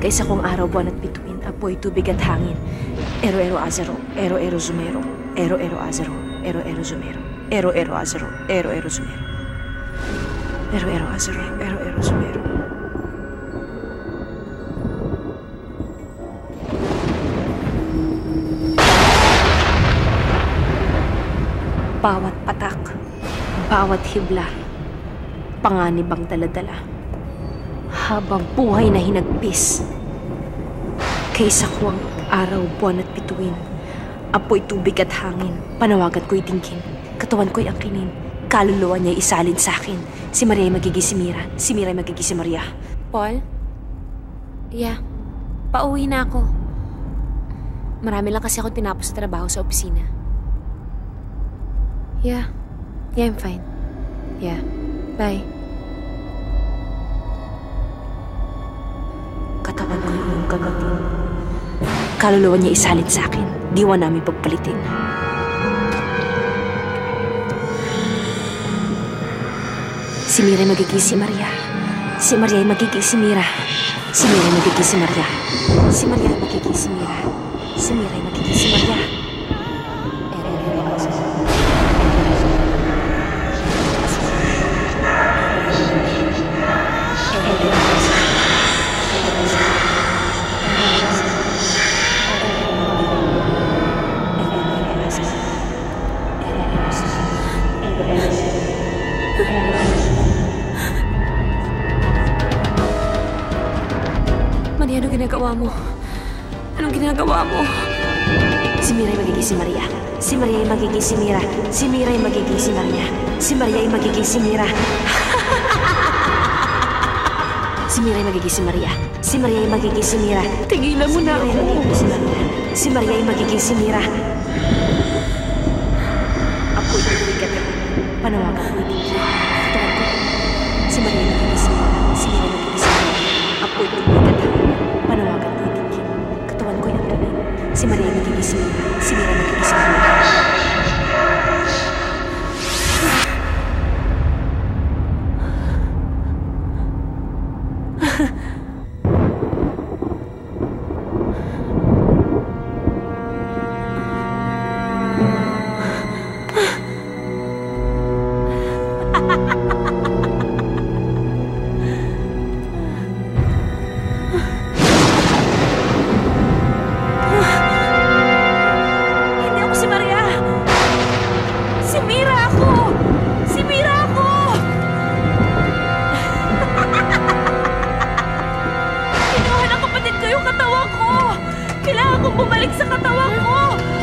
Kaysa kong araw, buwan at bituin, apoy, tubig at hangin. Ero-ero azero, ero-ero zumero, ero-ero azero, ero-ero zumero, ero-ero azero, ero-ero zumero, ero-ero azero, ero-ero zumero. Bawat patak, bawat hibla, panganib ang daladala. Habang buhay na hinagpis. Kaysa kuwang araw, buwan at bituin, apoy, tubig at hangin, panawagan ko'y tingkin, katawan ko'y angkinin, kaluluwa niya'y isalin sa'kin. Si Maria ay magiging si Mira, si Mira ay magiging si Maria. Paul? Yeah, pauwi na ako. Marami lang kasi akong tinapos sa trabaho sa opisina. Yeah, I'm fine. Yeah, bye. Katawan ko yung gagatin. Kaluluwa niya isalit sa akin. Diwa namin pagpalitin. Si Mira ay magiging si Maria. Si Maria ay magiging si Mira. Si Mira ay magiging si Maria. Si Maria ay magiging si Mira. Si Mira ay magiging si Maria. Maria, anong ginagawa mo? Anong ginagawa mo? Si Mira ay magiging si Maria. Si Maria ay magiging si Mira. Si Mira ay magiging si Maria. Si Maria ay magiging si Mira. Si Mira ay magiging si Maria. Si Maria ay magiging si Mira. Tigilan mo na ako. Si Maria ay magiging si Mira. Apoy, tubig at panawagan ko ito. Si Maria ay magiging si Mira. Si Mira ay magiging si Mira. Apoy, tubig at panawagan ko ito. Katawan ko yung galing. Si Maria ay magiging si Mira. Si Mira ay magiging si Mira. Bumalik sa katawan ko!